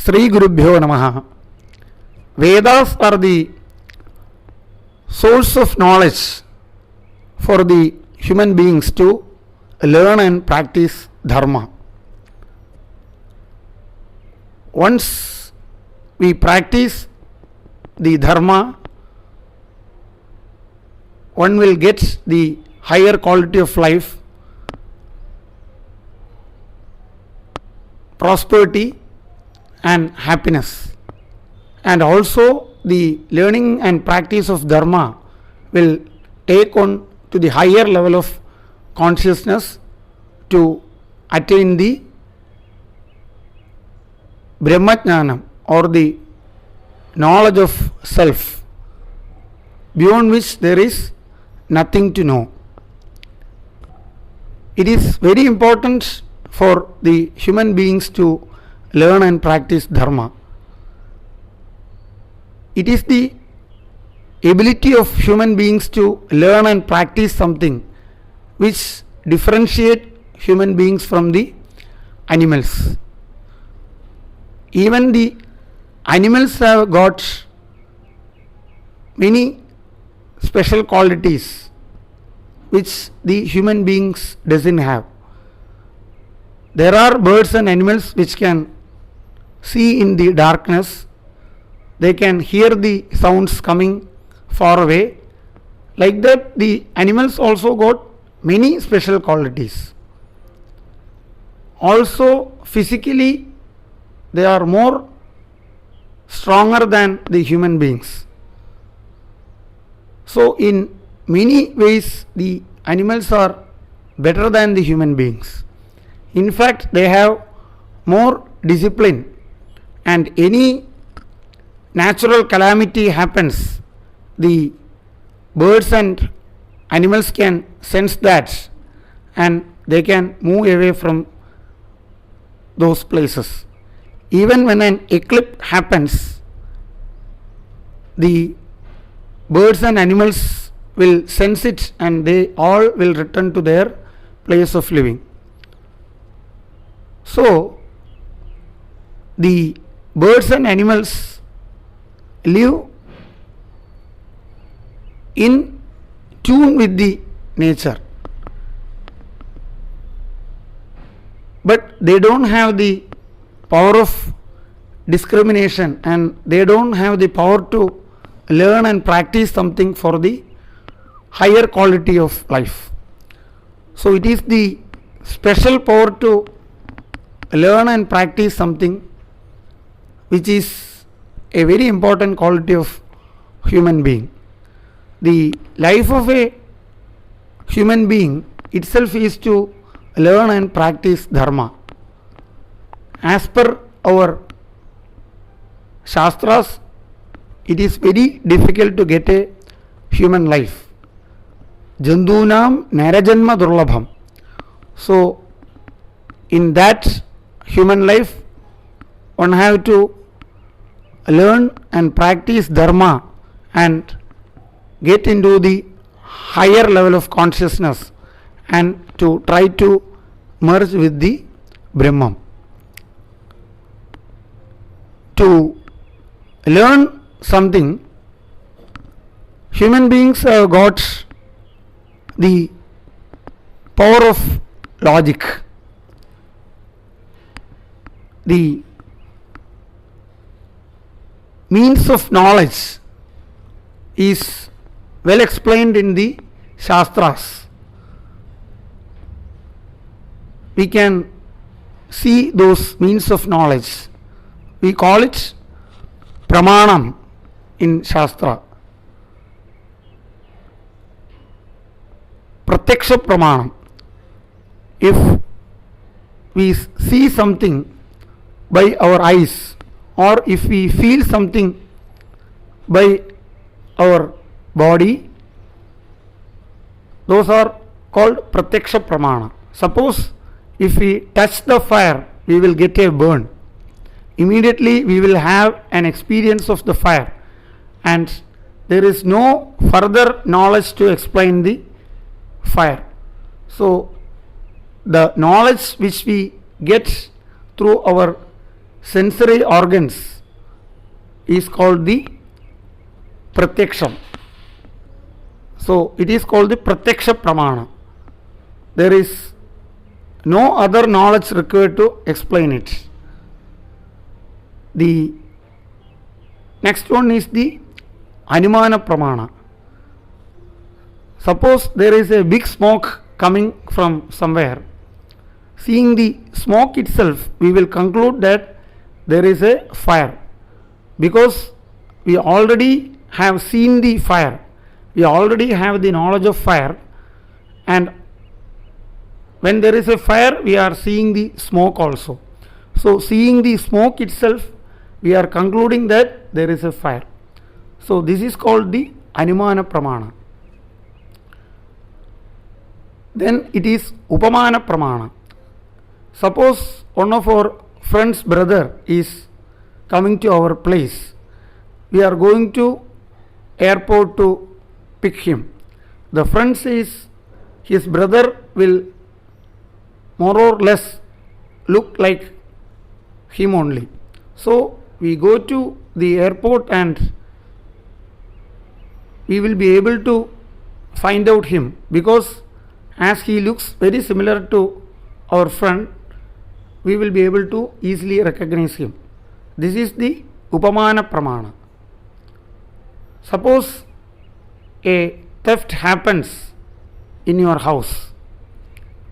Sri Gurubhyo Namaha. Vedas are the source of knowledge for the human beings to learn and practice dharma. Once we practice the dharma, one will get the higher quality of life, prosperity and happiness. And also the learning and practice of dharma will take on to the higher level of consciousness to attain the Brahmajnanam, or the knowledge of self, beyond which there is nothing to know. It is very important for the human beings to learn and practice dharma. It is the ability of human beings to learn and practice something which differentiate human beings from the animals. Even the animals have got many special qualities which the human beings doesn't have. There are birds and animals which can see in the darkness. They can hear the sounds coming far away. Like that, the animals also got many special qualities. Also, physically, they are more stronger than the human beings. So, in many ways, the animals are better than the human beings. In fact, they have more discipline, and any natural calamity happens, the birds and animals can sense that and they can move away from those places. Even when an eclipse happens, the birds and animals will sense it and they all will return to their place of living. So, the birds and animals live in tune with the nature, but they don't have the power of discrimination and they don't have the power to learn and practice something for the higher quality of life. So it is the special power to learn and practice something which is a very important quality of human being. The life of a human being itself is to learn and practice dharma. As per our Shastras, it is very difficult to get a human life. Jandunam Narajanma Durlabham. So, in that human life, one have to learn and practice dharma and get into the higher level of consciousness and to try to merge with the Brahman. To learn something, human beings have got the power of logic. The means of knowledge is well explained in the Shastras. We can see those means of knowledge. We call it Pramanam in Shastra. Pratyaksha Pramanam. If we see something by our eyes, or if we feel something by our body, those are called Pratyaksha Pramana. Suppose if we touch the fire, we will get a burn. Immediately we will have an experience of the fire, and there is no further knowledge to explain the fire. So the knowledge which we get through our sensory organs is called the pratyaksham. So it is called the pratyaksha pramana. There is no other knowledge required to explain it. The next one is the Anumana pramana. Suppose there is a big smoke coming from somewhere. Seeing the smoke itself, we will conclude that there is a fire, because we already have seen the fire, we already have the knowledge of fire, and when there is a fire, we are seeing the smoke also. So seeing the smoke itself, we are concluding that there is a fire. So this is called the Anumana pramana. Then it is Upamana pramana. Suppose one of our friend's brother is coming to our place. We are going to airport to pick him. The friend says his brother will more or less look like him only. So we go to the airport and we will be able to find out him, because as he looks very similar to our friend, we will be able to easily recognize him. This is the Upamana pramana. Suppose a theft happens in your house.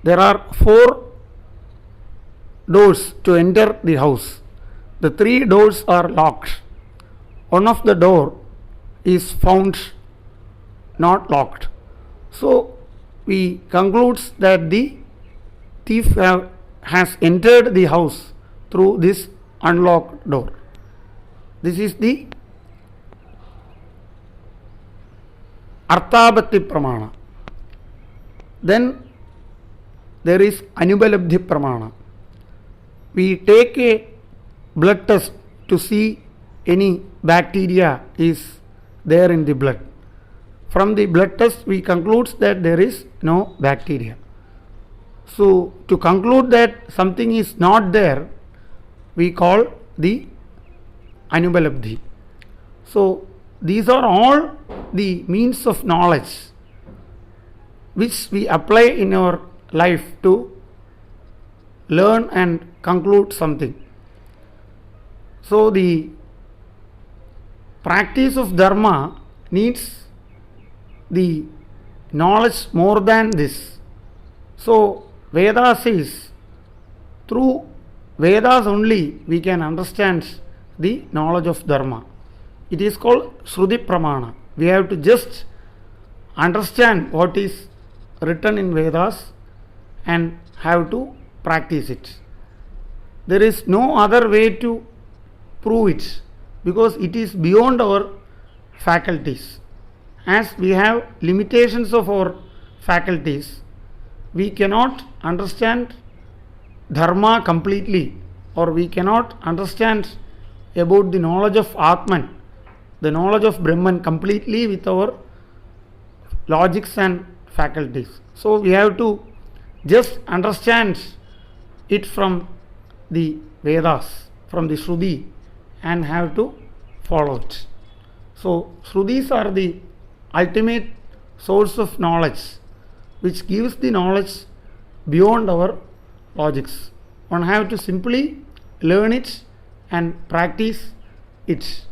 There are 4 doors to enter the house. The 3 doors are locked. One of the door is found not locked. So we concludes that the thief has entered the house through this unlocked door. This is the Arthabati pramana. Then there is Anubalabdhi pramana. We take a blood test to see any bacteria is there in the blood. From the blood test, we conclude that there is no bacteria. So to conclude that something is not there, we call the Anubalabdhi. So these are all the means of knowledge which we apply in our life to learn and conclude something. So the practice of dharma needs the knowledge more than this. So Veda says through Vedas only we can understand the knowledge of dharma. It is called Shruti pramana. We have to just understand what is written in Vedas and have to practice it. There is no other way to prove it, because it is beyond our faculties. As we have limitations of our faculties, we cannot understand dharma completely, or we cannot understand about the knowledge of Atman, the knowledge of Brahman completely with our logics and faculties. So we have to just understand it from the Vedas, from the Shruti, and have to follow it. So Shrutis are the ultimate source of knowledge, which gives the knowledge beyond our logics. One have to simply learn it and practice it.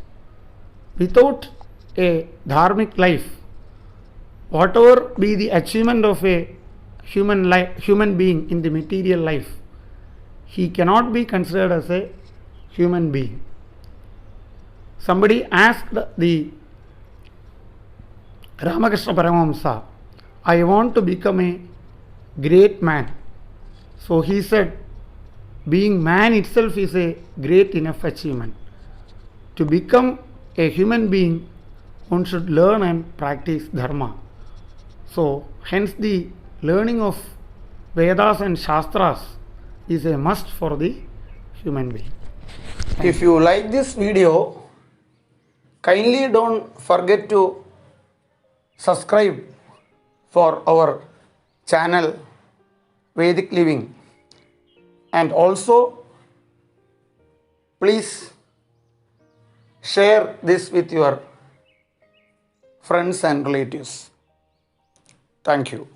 Without a dharmic life, whatever be the achievement of a human being in the material life, he cannot be considered as a human being. Somebody asked the Ramakrishna Paramahamsa, I want to become a great man. So he said, being man itself is a great enough achievement. To become a human being, one should learn and practice dharma. So hence the learning of Vedas and Shastras is a must for the human being. If you like this video, kindly don't forget to subscribe for our channel Vedic Living, and also Please share this with your friends and relatives. Thank you.